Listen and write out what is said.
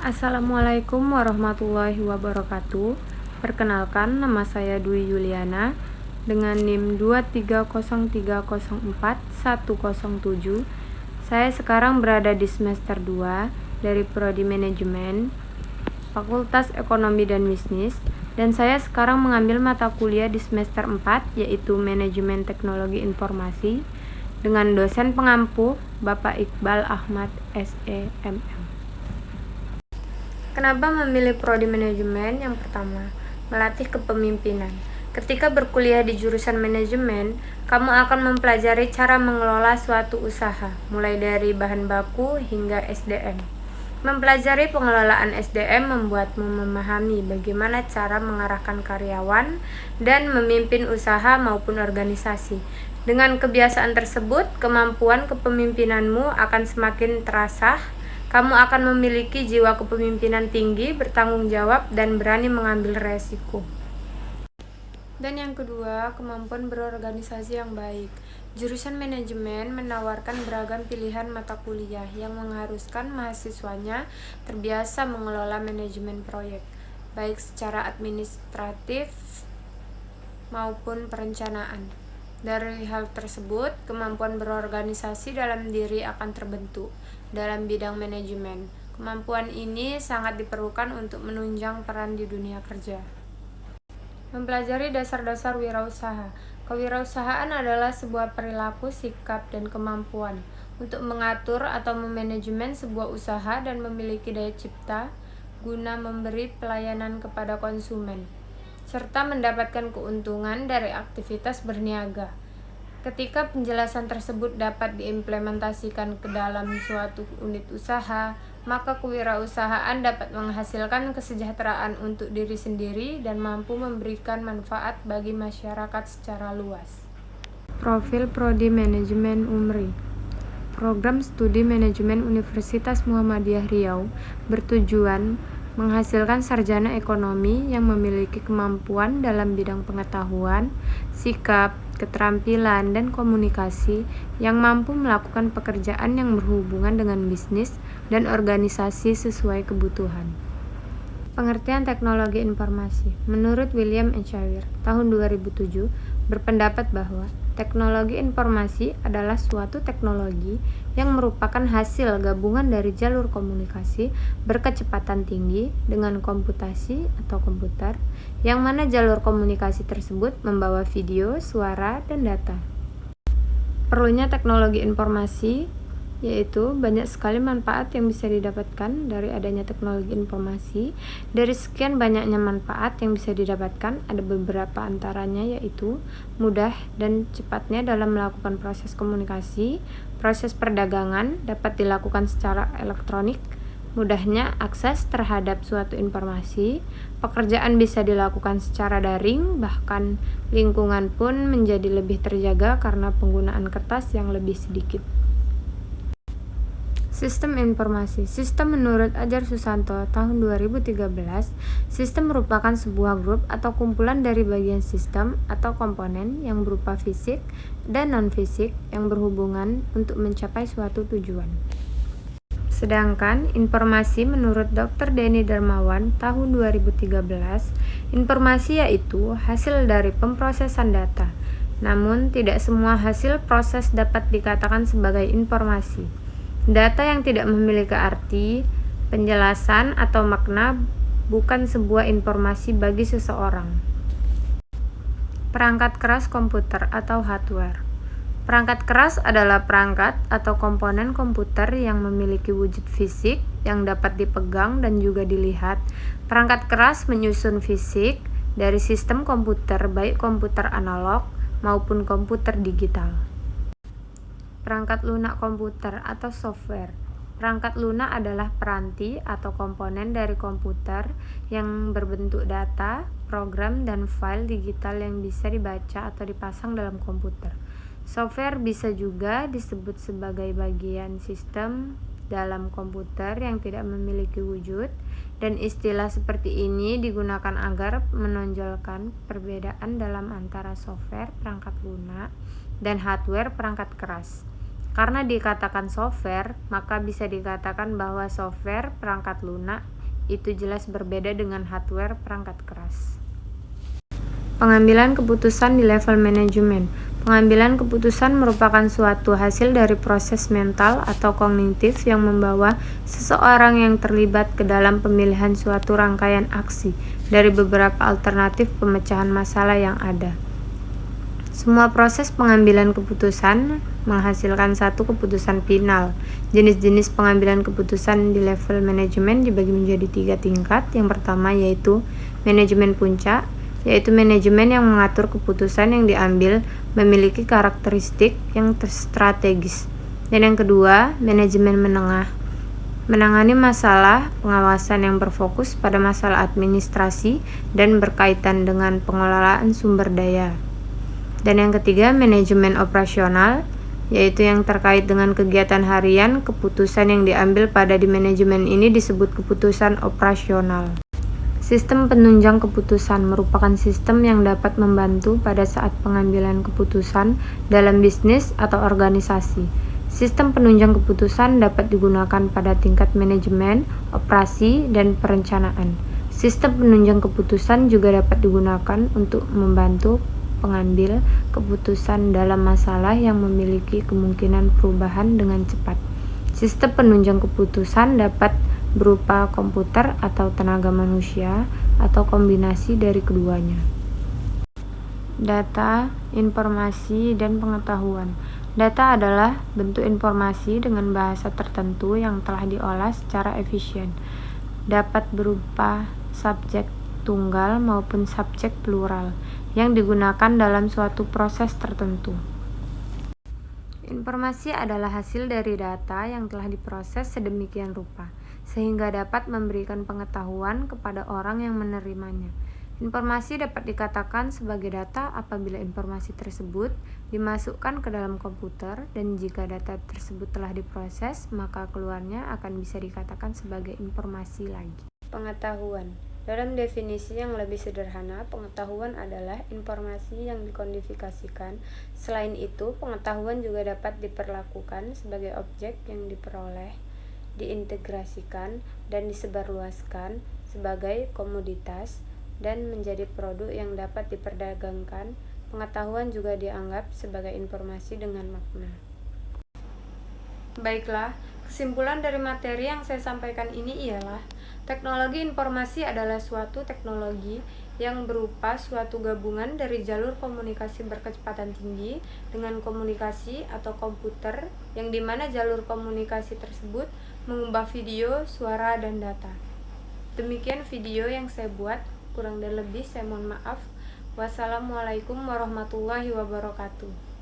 Assalamualaikum warahmatullahi wabarakatuh. Perkenalkan, nama saya Dwi Yuliana dengan NIM 230304107. Saya sekarang berada di semester 2 dari Prodi Manajemen, Fakultas Ekonomi dan Bisnis, dan saya sekarang mengambil mata kuliah di semester 4 yaitu Manajemen Teknologi Informasi dengan dosen pengampu Bapak Iqbal Ahmad SEMM. Kenapa memilih prodi manajemen? Yang pertama, melatih kepemimpinan. Ketika berkuliah di jurusan manajemen, kamu akan mempelajari cara mengelola suatu usaha, mulai dari bahan baku hingga SDM. Mempelajari pengelolaan SDM membuatmu memahami bagaimana cara mengarahkan karyawan dan memimpin usaha maupun organisasi. Dengan kebiasaan tersebut, kemampuan kepemimpinanmu akan semakin terasah. Kamu akan memiliki jiwa kepemimpinan tinggi, bertanggung jawab, dan berani mengambil resiko. Dan yang kedua, kemampuan berorganisasi yang baik. Jurusan manajemen menawarkan beragam pilihan mata kuliah yang mengharuskan mahasiswanya terbiasa mengelola manajemen proyek, baik secara administratif maupun perencanaan. Dari hal tersebut, kemampuan berorganisasi dalam diri akan terbentuk dalam bidang manajemen. Kemampuan ini sangat diperlukan untuk menunjang peran di dunia kerja. Mempelajari dasar-dasar wirausaha. Kewirausahaan adalah sebuah perilaku, sikap, dan kemampuan untuk mengatur atau memanajemen sebuah usaha dan memiliki daya cipta guna memberi pelayanan kepada konsumen, serta mendapatkan keuntungan dari aktivitas berniaga. Ketika penjelasan tersebut dapat diimplementasikan ke dalam suatu unit usaha, maka kewirausahaan dapat menghasilkan kesejahteraan untuk diri sendiri dan mampu memberikan manfaat bagi masyarakat secara luas. Profil Prodi Manajemen UMRI. Program Studi Manajemen Universitas Muhammadiyah Riau bertujuan menghasilkan sarjana ekonomi yang memiliki kemampuan dalam bidang pengetahuan, sikap, keterampilan, dan komunikasi yang mampu melakukan pekerjaan yang berhubungan dengan bisnis dan organisasi sesuai kebutuhan. Pengertian teknologi informasi. Menurut William Shakespeare tahun 2007 berpendapat bahwa teknologi informasi adalah suatu teknologi yang merupakan hasil gabungan dari jalur komunikasi berkecepatan tinggi dengan komputasi atau komputer, yang mana jalur komunikasi tersebut membawa video, suara, dan data. Perlunya teknologi informasi yaitu banyak sekali manfaat yang bisa didapatkan dari adanya teknologi informasi. Dari sekian banyaknya manfaat yang bisa didapatkan, ada beberapa antaranya yaitu mudah dan cepatnya dalam melakukan proses komunikasi. Proses perdagangan dapat dilakukan secara elektronik, mudahnya akses terhadap suatu informasi. Pekerjaan bisa dilakukan secara daring, bahkan lingkungan pun menjadi lebih terjaga karena penggunaan kertas yang lebih sedikit. Sistem informasi. Sistem menurut Ajar Susanto tahun 2013, sistem merupakan sebuah grup atau kumpulan dari bagian sistem atau komponen yang berupa fisik dan non-fisik yang berhubungan untuk mencapai suatu tujuan. Sedangkan informasi menurut Dr. Denny Darmawan tahun 2013, informasi yaitu hasil dari pemrosesan data. Namun tidak semua hasil proses dapat dikatakan sebagai informasi. Data yang tidak memiliki arti, penjelasan, atau makna bukan sebuah informasi bagi seseorang. Perangkat keras komputer atau hardware. Perangkat keras adalah perangkat atau komponen komputer yang memiliki wujud fisik yang dapat dipegang dan juga dilihat. Perangkat keras menyusun fisik dari sistem komputer, baik komputer analog maupun komputer digital. Perangkat lunak komputer atau software. Perangkat lunak adalah peranti atau komponen dari komputer yang berbentuk data, program, dan file digital yang bisa dibaca atau dipasang dalam komputer. Software bisa juga disebut sebagai bagian sistem dalam komputer yang tidak memiliki wujud, dan istilah seperti ini digunakan agar menonjolkan perbedaan dalam antara software perangkat lunak dan hardware perangkat keras. Karena dikatakan software, maka bisa dikatakan bahwa software perangkat lunak itu jelas berbeda dengan hardware perangkat keras. Pengambilan keputusan di level manajemen. Pengambilan keputusan merupakan suatu hasil dari proses mental atau kognitif yang membawa seseorang yang terlibat ke dalam pemilihan suatu rangkaian aksi dari beberapa alternatif pemecahan masalah yang ada. Semua proses pengambilan keputusan menghasilkan satu keputusan final. Jenis-jenis pengambilan keputusan di level manajemen dibagi menjadi 3 tingkat. Yang pertama yaitu manajemen puncak, yaitu manajemen yang mengatur keputusan yang diambil memiliki karakteristik yang strategis. Dan yang kedua, manajemen menengah, menangani masalah pengawasan yang berfokus pada masalah administrasi dan berkaitan dengan pengelolaan sumber daya. Dan yang ketiga, manajemen operasional, yaitu yang terkait dengan kegiatan harian. Keputusan yang diambil pada di manajemen ini disebut keputusan operasional. Sistem penunjang keputusan merupakan sistem yang dapat membantu pada saat pengambilan keputusan dalam bisnis atau organisasi. Sistem penunjang keputusan dapat digunakan pada tingkat manajemen, operasi, dan perencanaan. Sistem penunjang keputusan juga dapat digunakan untuk membantu pengambil keputusan dalam masalah yang memiliki kemungkinan perubahan dengan cepat. Sistem penunjang keputusan dapat berupa komputer atau tenaga manusia atau kombinasi dari keduanya. Data, informasi, dan pengetahuan. Data adalah bentuk informasi dengan bahasa tertentu yang telah diolah secara efisien. Dapat berupa subjek tunggal maupun subjek plural yang digunakan dalam suatu proses tertentu. Informasi adalah hasil dari data yang telah diproses sedemikian rupa, sehingga dapat memberikan pengetahuan kepada orang yang menerimanya. Informasi dapat dikatakan sebagai data apabila informasi tersebut dimasukkan ke dalam komputer, dan jika data tersebut telah diproses, maka keluarnya akan bisa dikatakan sebagai informasi lagi. Pengetahuan. Dalam definisi yang lebih sederhana, pengetahuan adalah informasi yang dikodifikasikan. Selain itu, pengetahuan juga dapat diperlakukan sebagai objek yang diperoleh, diintegrasikan, dan disebarluaskan sebagai komoditas dan menjadi produk yang dapat diperdagangkan. Pengetahuan juga dianggap sebagai informasi dengan makna. Baiklah, kesimpulan dari materi yang saya sampaikan ini ialah teknologi informasi adalah suatu teknologi yang berupa suatu gabungan dari jalur komunikasi berkecepatan tinggi dengan komunikasi atau komputer, yang dimana jalur komunikasi tersebut mengubah video, suara, dan data. Demikian video yang saya buat, kurang dan lebih saya mohon maaf. Wassalamualaikum warahmatullahi wabarakatuh.